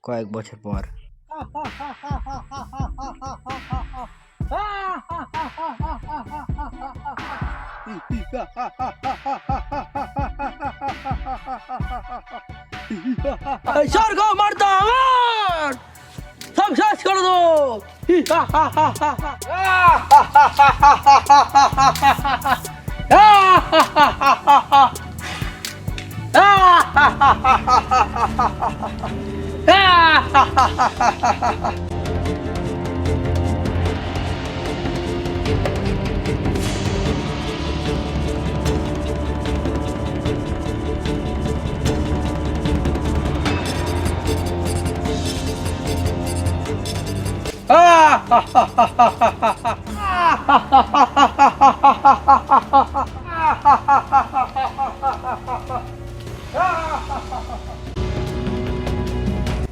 কয়েক বছর পর স্বর্গ মারতো আমার সব শেষ করে দো।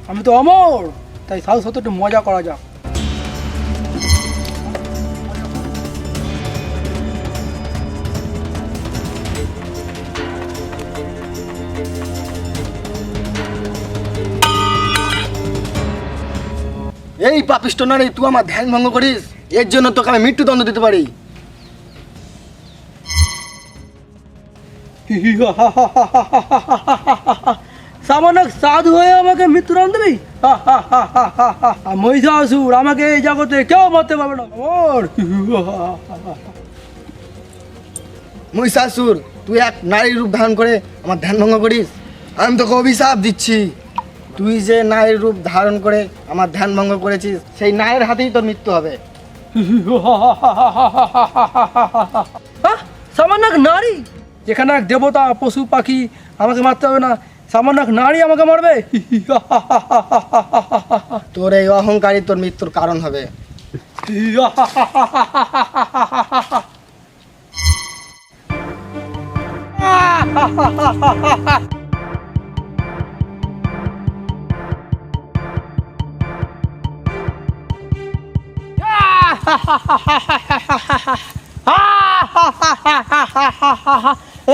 আমি তো অমর, তাই সাথে সাথে একটু মজা করা যাক। এই পাপিষ্ট নারী, তুই আমার ধ্যান ভঙ্গ করিস, এর জন্য তোকে আমি মৃত্যুদণ্ড দিতে পারি। সামান্য সাধু হয়ে আমাকে মৃত্যুদণ্ড দিবি? মহিষাসুর, আমাকে এই জগতে কেউ মারতে পারবে না। মহিষাসুর, তুই এক নারীর রূপ ধারণ করে আমার ধ্যান ভঙ্গ করিস। আমি তোকে অভিশাপ দিচ্ছি, তুই যে নারীর রূপ ধারণ করে আমার ধ্যান ভঙ্গ করেছিস, সেই নারীর হাতেই তোর মৃত্যু হবে। সামান্য এক নারী, যেখানে এক দেবতা পশু পাখি আমাকে মারতে হবে না, সামান্য এক নারী আমাকে মারবে? তোর এই অহংকারই তোর মৃত্যুর কারণ হবে।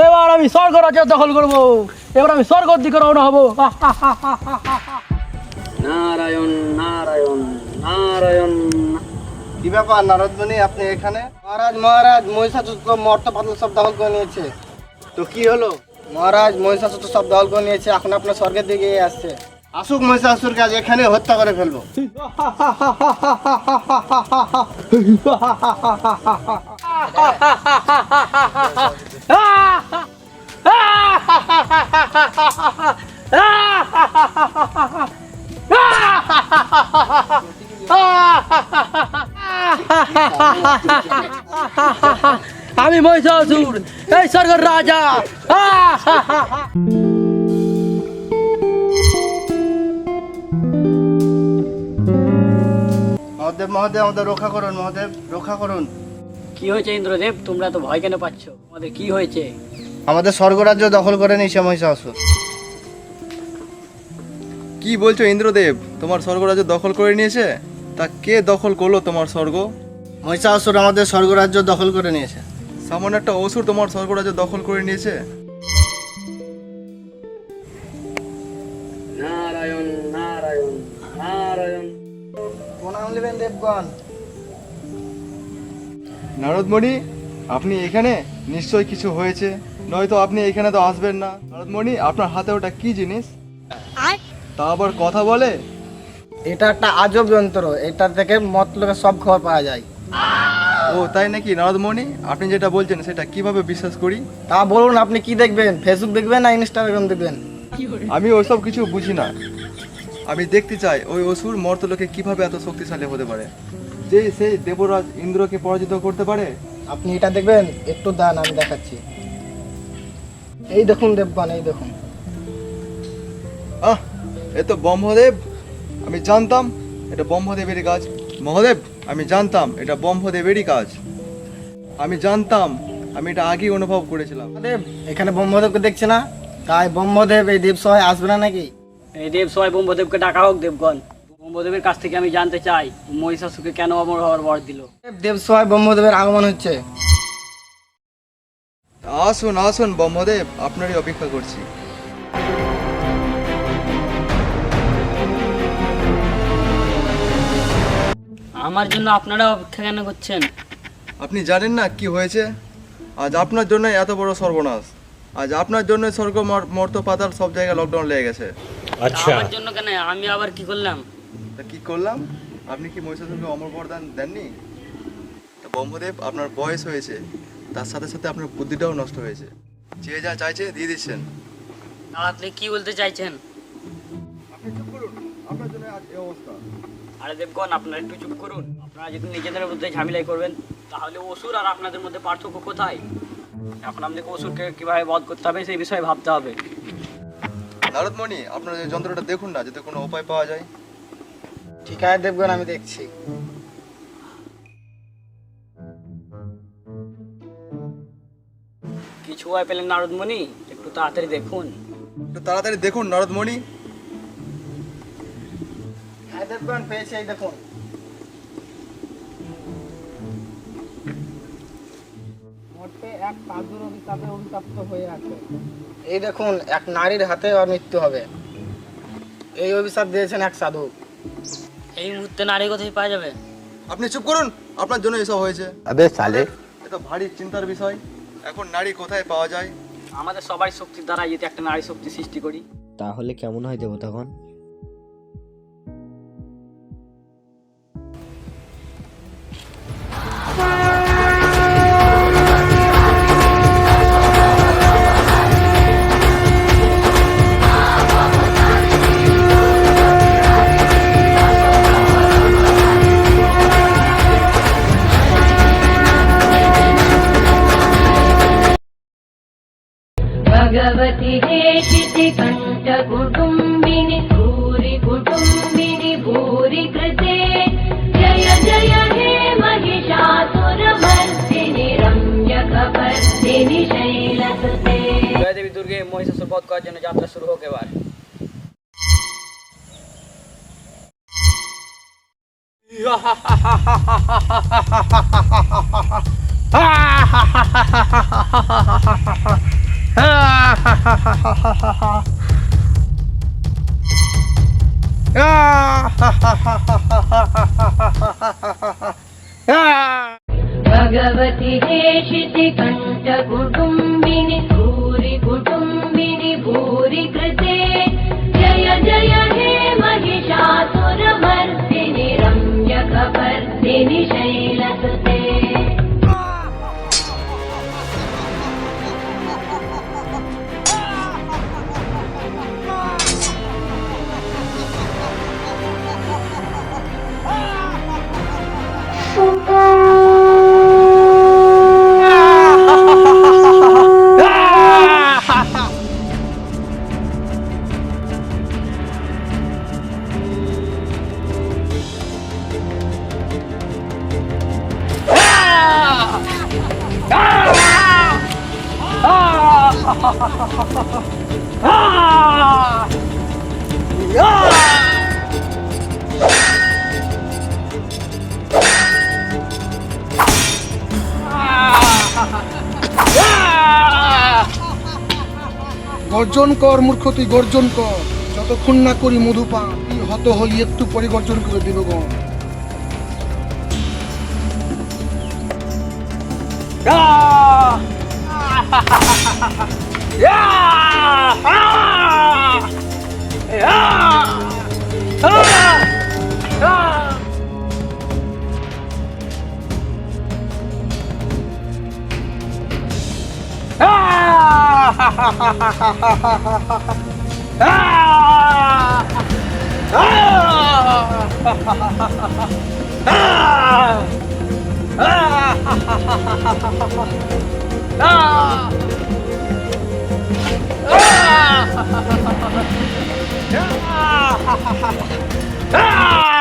এবার আমি স্বর্গ রাজ্য দখল করবো, এবার আমি স্বর্গের দিকে রওনা হবো। নারায়ণ নারায়ণ নারায়ণ। কি ব্যাপার নারদমণি, আপনি এখানে? মহারাজ মহিষাসুর তো মর্ত পাতল সব দখল করে নিয়েছে। তো কি হলো মহারাজ? মহিষাসুর তো সব দখল করে নিয়েছে, এখন আপনার স্বর্গের দিকে আসছে। আসুক, মহিষাসুরকে আজ এখানে হত্যা করে ফেলবো। আমি মহিষাসুর, এই স্বর্গের রাজা। মহাদেব, মহাদেব, আমাদের রক্ষা করুন, মহাদেব রক্ষা করুন। কি হয়েছে ইন্দ্রদেব? তোমরা তো ভয় কেন পাচ্ছ? তোমাদের কি হয়েছে? আমাদের স্বর্গরাজ্য দখল করে নিয়েছে মহিষাসুর। কি বলছো ইন্দ্রদেব, তোমার স্বর্গরাজ্য দখল করে নিয়েছে? তা কে দখল করলো তোমার স্বর্গ? মহিষাসুর আমাদের স্বর্গরাজ্য দখল করে নিয়েছে। সামান্য একটা অসুর তোমার স্বর্গরাজ্য দখল করে নিয়েছে? নারায়ণ নারায়ণ নারায়ণ। প্রণাম নেবেন দেবগণ। নারদমণি, আপনি এখানে? নিশ্চয়ই কিছু হয়েছে, নয়তো আপনি এখানে তো আসবেন না। নারদমণি, আপনার হাতে ওটা কি জিনিস? তা আবার কথা বলে? এটা একটা আজব যন্ত্র, এটা থেকে মতলবের সব খবর পাওয়া যায়। ও তাই নাকি নারদমণি? আপনি যেটা বলছেন সেটা কিভাবে বিশ্বাস করি? তা বলুন, আপনি কি দেখবেন? ফেসবুক দেখবেন না ইনস্টাগ্রাম দেখবেন? আমি ওইসব কিছু বুঝি না। আমি দেখতে চাই ওই অসুর মর্তলোকে কিভাবে এত শক্তিশালী হতে পারে, যে সেই দেবরাজ ইন্দ্রকে পরাজিত করতে পারে। আপনি এটা দেখবেন? একটু দান, আমি দেখাচ্ছি। এই দেখুন দেবগণ, এই দেখুন। আহ, এ তো ব্রহ্মদেব। আমি জানতাম এটা ব্রহ্মদেবেরই কাজ। মহাদেব, আমি জানতাম এটা ব্রহ্মদেবেরই কাজ। আমি জানতাম, আমি এটা আগেই অনুভব করেছিলাম। দেব, এখানে ব্রহ্মদেবকে দেখছে না, তাই ব্রহ্মদেব এই দেব সহায় আসবে না নাকি? এই দেব সবাই ব্রহ্মদেবকে ডাকা হোক। দেবগণ, ব্রহ্মদেবের কাছ থেকে আমি জানতে চাই মহিষাসুরকে কেন অমর হওয়ার বর দিল। দেব সহায় ব্রহ্মদেবের আগমন হচ্ছে। আসুন আসুন ব্রহ্মদেব, আপনারই অপেক্ষা করছি। আমার জন্য আপনারা অপেক্ষা কেন করছেন? আপনি জানেন না কি হয়েছে? আজ আপনার জন্য এত বড় সর্বনাশ। আজ আপনার জন্য স্বর্গ মর্ত পাতাল সব জায়গায় লকডাউন লেগে গেছে। আমার জন্য কেন? আমি আবার কি করলাম? তা কি করলাম? আপনি কি মহিষাসুরকে অমর বরদান দেননি? তা ব্রহ্মদেব, আপনার বয়স হয়েছে, তার সাথে সাথে আপনার বুদ্ধিটাও নষ্ট হয়েছে। যে যা চাইছে দিয়ে দিচ্ছেন। আপনি কি বলতে চাইছেন? আপনি চুপ করুন, আপনার জন্য আজ এই অবস্থা। আরে দেবগণ, আপনারা একটু চুপ করুন। আপনারা যদি নিজেদের মধ্যে ঝামেলাই করবেন, তাহলে অসুর আর আপনাদের মধ্যে পার্থক্য কোথায়? এখন আমাদেরকে অসুরকে কিভাবে বধ করতে হবে সেই বিষয়ে ভাবতে হবে। নারদমণি, আপনার এই যন্ত্রটা দেখুন না, যাতে কোনো উপায় পাওয়া যায়। ঠিক আছে দেবগণ, আমি দেখছি। কিছু উপায় পেলেন নারদমণি? একটু তাড়াতাড়ি দেখুন। একটু তাড়াতাড়ি দেখুন নারদমণি। হ্যাঁ দেবগণ, পেয়েছি, এই দেখুন। এক সাধুর অভিশাপে অভিশপ্ত হয়ে আছে। এই দেখুন, এক নারীর হাতে ওর মৃত্যু হবে। এই অভিশাপ দিয়েছেন এক সাধু। এই মুহূর্তে নারী কোথায় পাওয়া যাবে? আপনি চুপ করুন, আপনার জন্য এসব হয়েছে। আবে সালে, এটা ভারী চিন্তার বিষয়। এখন নারী কোথায় পাওয়া যায়? আমাদের সবাই শক্তির দ্বারা যদি একটা নারী শক্তি সৃষ্টি করি, তাহলে কেমন হয় দেবতাগণ? भगवति हेशिति कण्ठकुटुम्बिनि भूरि कुटुम्बिनि भूरि कृते जय जय हे महिषासुरमर्दिनि रम्यकपर्दिनि शैलसुते। জয় দেবী দুর্গে, মহিষাসুর বধ করার জন্য যাত্রা শুরু হোক এবার। भगवति हेशिति कण्ठकुटुम्बिनि भूरि कुटुम्बिनि भूरि कृते जय जय हे महिषासुरमर्दिनि रम्यकपर्दिनि शैलसुते। গর্জন কর মূর্খ, তুই গর্জন কর। যতক্ষণ না করি মধুপান, তুই হত হলি একটু পরে গর্জন করে দেবগণ। আহ!